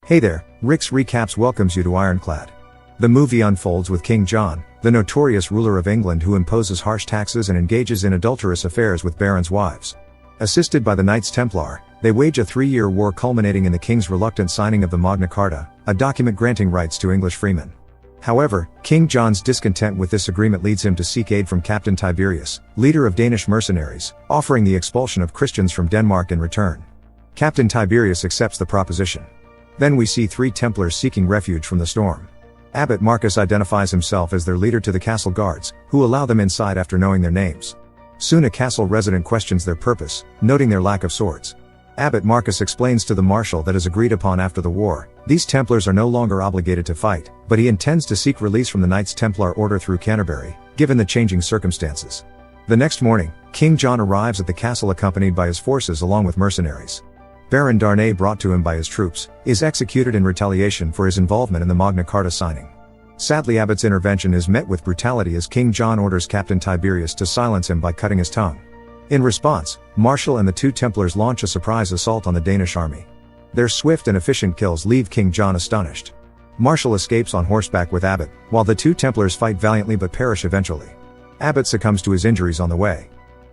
Hey there, Rick's Recaps welcomes you to Ironclad. The movie unfolds with King John, the notorious ruler of England who imposes harsh taxes and engages in adulterous affairs with barons' wives. Assisted by the Knights Templar, they wage a 3-year war culminating in the king's reluctant signing of the Magna Carta, a document granting rights to English freemen. However, King John's discontent with this agreement leads him to seek aid from Captain Tiberius, leader of Danish mercenaries, offering the expulsion of Christians from Denmark in return. Captain Tiberius accepts the proposition. Then we see 3 Templars seeking refuge from the storm. Abbot Marcus identifies himself as their leader to the castle guards, who allow them inside after knowing their names. Soon a castle resident questions their purpose, noting their lack of swords. Abbot Marcus explains to the marshal that as agreed upon after the war, these Templars are no longer obligated to fight, but he intends to seek release from the Knights Templar order through Canterbury, given the changing circumstances. The next morning, King John arrives at the castle accompanied by his forces along with mercenaries. Baron Darnay, brought to him by his troops, is executed in retaliation for his involvement in the Magna Carta signing. Sadly, Abbot's intervention is met with brutality as King John orders Captain Tiberius to silence him by cutting his tongue. In response, Marshal and the 2 Templars launch a surprise assault on the Danish army. Their swift and efficient kills leave King John astonished. Marshal escapes on horseback with Abbot, while the 2 Templars fight valiantly but perish eventually. Abbot succumbs to his injuries on the way.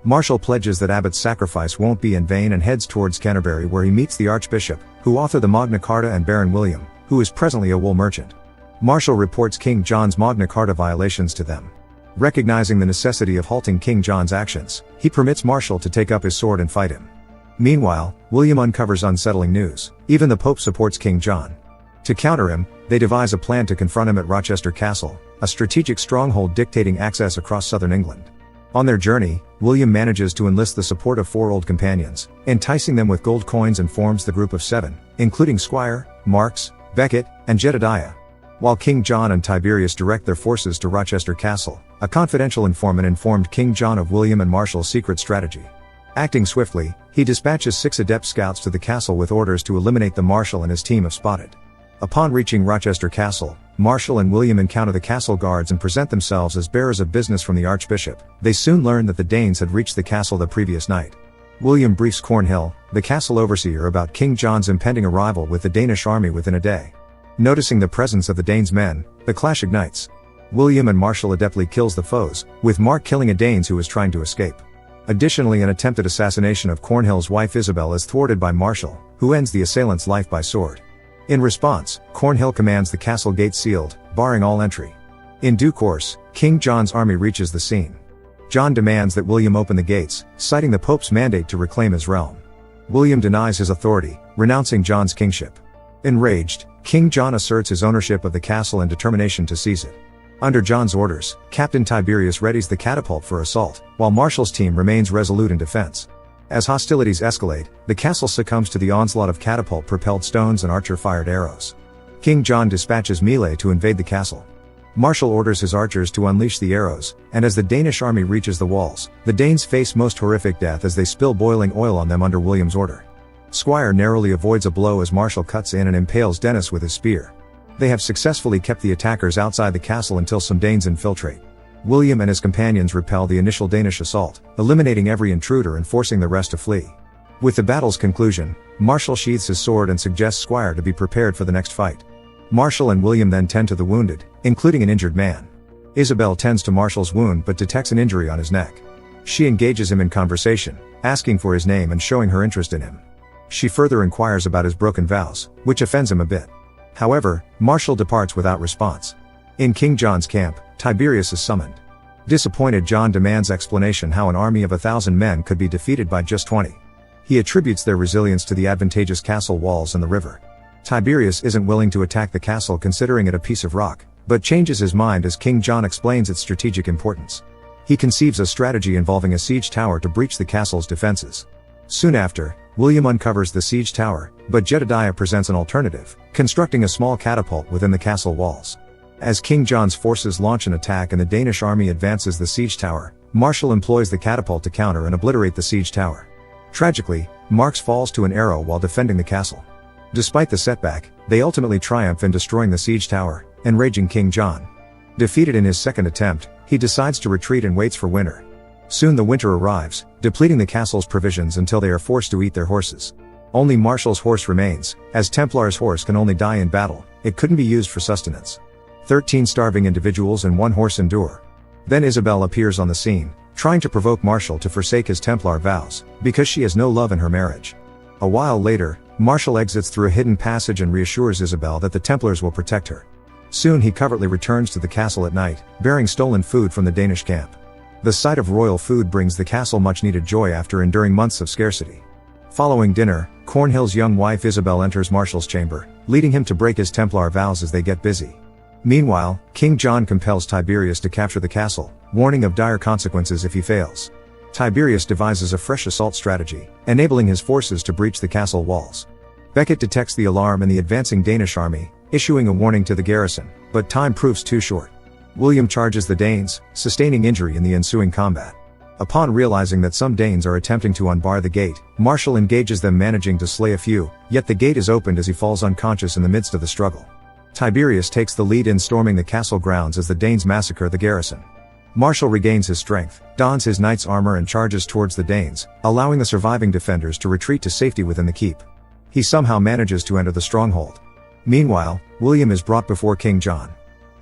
Marshal pledges that Abbot's sacrifice won't be in vain and heads towards Canterbury, where he meets the Archbishop, who authored the Magna Carta, and Baron William, who is presently a wool merchant. Marshal reports King John's Magna Carta violations to them. Recognizing the necessity of halting King John's actions, he permits Marshal to take up his sword and fight him. Meanwhile, William uncovers unsettling news. Even the Pope supports King John. To counter him, they devise a plan to confront him at Rochester Castle, a strategic stronghold dictating access across southern England. On their journey, William manages to enlist the support of 4 old companions, enticing them with gold coins, and forms the group of 7, including Squire, Marks, Becket, and Jedediah. While King John and Tiberius direct their forces to Rochester Castle, a confidential informant informed King John of William and Marshal's secret strategy. Acting swiftly, he dispatches 6 adept scouts to the castle with orders to eliminate the Marshal and his team of Spotted. Upon reaching Rochester Castle, Marshal and William encounter the castle guards and present themselves as bearers of business from the Archbishop. They soon learn that the Danes had reached the castle the previous night. William briefs Cornhill, the castle overseer, about King John's impending arrival with the Danish army within a day. Noticing the presence of the Danes' men, the clash ignites. William and Marshal adeptly kills the foes, with Mark killing a Dane who was trying to escape. Additionally, an attempted assassination of Cornhill's wife Isabel is thwarted by Marshal, who ends the assailant's life by sword. In response, Cornhill commands the castle gates sealed, barring all entry. In due course, King John's army reaches the scene. John demands that William open the gates, citing the Pope's mandate to reclaim his realm. William denies his authority, renouncing John's kingship. Enraged, King John asserts his ownership of the castle and determination to seize it. Under John's orders, Captain Tiberius readies the catapult for assault, while Marshal's team remains resolute in defense. As hostilities escalate, the castle succumbs to the onslaught of catapult-propelled stones and archer-fired arrows. King John dispatches melee to invade the castle. Marshal orders his archers to unleash the arrows, and as the Danish army reaches the walls, the Danes face most horrific death as they spill boiling oil on them under William's order. Squire narrowly avoids a blow as Marshal cuts in and impales Dennis with his spear. They have successfully kept the attackers outside the castle until some Danes infiltrate. William and his companions repel the initial Danish assault, eliminating every intruder and forcing the rest to flee. With the battle's conclusion, Marshal sheathes his sword and suggests Squire to be prepared for the next fight. Marshal and William then tend to the wounded, including an injured man. Isabel tends to Marshal's wound but detects an injury on his neck. She engages him in conversation, asking for his name and showing her interest in him. She further inquires about his broken vows, which offends him a bit. However, Marshal departs without response. In King John's camp, Tiberius is summoned. Disappointed, John demands explanation how an army of 1,000 men could be defeated by just 20. He attributes their resilience to the advantageous castle walls and the river. Tiberius isn't willing to attack the castle, considering it a piece of rock, but changes his mind as King John explains its strategic importance. He conceives a strategy involving a siege tower to breach the castle's defenses. Soon after, William uncovers the siege tower, but Jedediah presents an alternative, constructing a small catapult within the castle walls. As King John's forces launch an attack and the Danish army advances the siege tower, Marshal employs the catapult to counter and obliterate the siege tower. Tragically, Marks falls to an arrow while defending the castle. Despite the setback, they ultimately triumph in destroying the siege tower, enraging King John. Defeated in his second attempt, he decides to retreat and waits for winter. Soon the winter arrives, depleting the castle's provisions until they are forced to eat their horses. Only Marshall's horse remains, as Templar's horse can only die in battle, it couldn't be used for sustenance. 13 starving individuals and 1 horse endure. Then Isabel appears on the scene, trying to provoke Marshall to forsake his Templar vows, because she has no love in her marriage. A while later, Marshall exits through a hidden passage and reassures Isabel that the Templars will protect her. Soon he covertly returns to the castle at night, bearing stolen food from the Danish camp. The sight of royal food brings the castle much-needed joy after enduring months of scarcity. Following dinner, Cornhill's young wife Isabel enters Marshall's chamber, leading him to break his Templar vows as they get busy. Meanwhile, King John compels Tiberius to capture the castle, warning of dire consequences if he fails. Tiberius devises a fresh assault strategy, enabling his forces to breach the castle walls. Becket detects the alarm in the advancing Danish army, issuing a warning to the garrison, but time proves too short. William charges the Danes, sustaining injury in the ensuing combat. Upon realizing that some Danes are attempting to unbar the gate, Marshall engages them, managing to slay a few, yet the gate is opened as he falls unconscious in the midst of the struggle. Tiberius takes the lead in storming the castle grounds as the Danes massacre the garrison. Marshall regains his strength, dons his knight's armor and charges towards the Danes, allowing the surviving defenders to retreat to safety within the keep. He somehow manages to enter the stronghold. Meanwhile, William is brought before King John.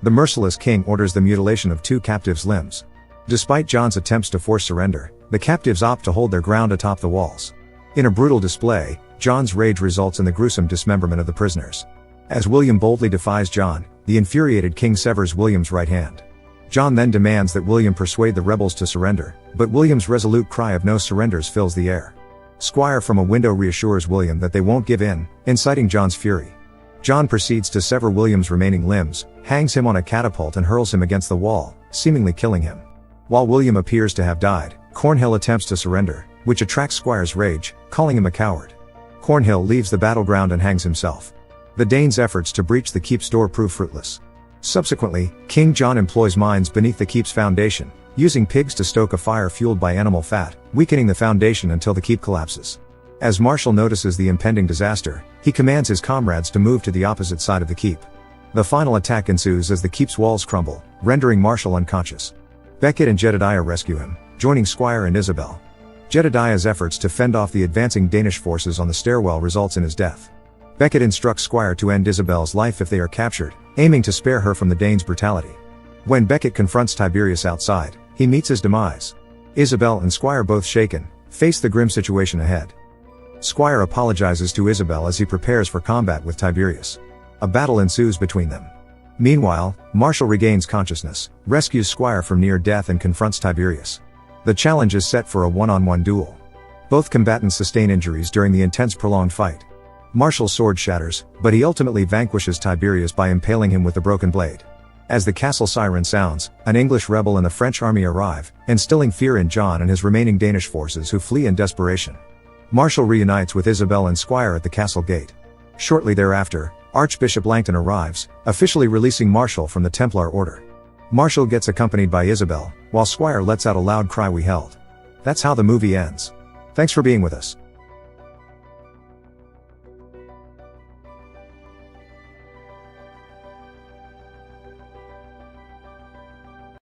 The merciless king orders the mutilation of 2 captives' limbs. Despite John's attempts to force surrender, the captives opt to hold their ground atop the walls. In a brutal display, John's rage results in the gruesome dismemberment of the prisoners. As William boldly defies John, the infuriated king severs William's right hand. John then demands that William persuade the rebels to surrender, but William's resolute cry of no surrenders fills the air. Squire from a window reassures William that they won't give in, inciting John's fury. John proceeds to sever William's remaining limbs, hangs him on a catapult and hurls him against the wall, seemingly killing him. While William appears to have died, Cornhill attempts to surrender, which attracts Squire's rage, calling him a coward. Cornhill leaves the battleground and hangs himself. The Danes' efforts to breach the keep's door prove fruitless. Subsequently, King John employs mines beneath the keep's foundation, using pigs to stoke a fire fueled by animal fat, weakening the foundation until the keep collapses. As Marshall notices the impending disaster, he commands his comrades to move to the opposite side of the keep. The final attack ensues as the keep's walls crumble, rendering Marshall unconscious. Becket and Jedediah rescue him, joining Squire and Isabel. Jedediah's efforts to fend off the advancing Danish forces on the stairwell results in his death. Becket instructs Squire to end Isabel's life if they are captured, aiming to spare her from the Danes' brutality. When Becket confronts Tiberius outside, he meets his demise. Isabel and Squire, both shaken, face the grim situation ahead. Squire apologizes to Isabel as he prepares for combat with Tiberius. A battle ensues between them. Meanwhile, Marshall regains consciousness, rescues Squire from near death and confronts Tiberius. The challenge is set for a one-on-one duel. Both combatants sustain injuries during the intense prolonged fight. Marshall's sword shatters, but he ultimately vanquishes Tiberius by impaling him with the broken blade. As the castle siren sounds, an English rebel and the French army arrive, instilling fear in John and his remaining Danish forces, who flee in desperation. Marshall reunites with Isabel and Squire at the castle gate. Shortly thereafter, Archbishop Langton arrives, officially releasing Marshall from the Templar order. Marshall gets accompanied by Isabel, while Squire lets out a loud cry, "We held." That's how the movie ends. Thanks for being with us.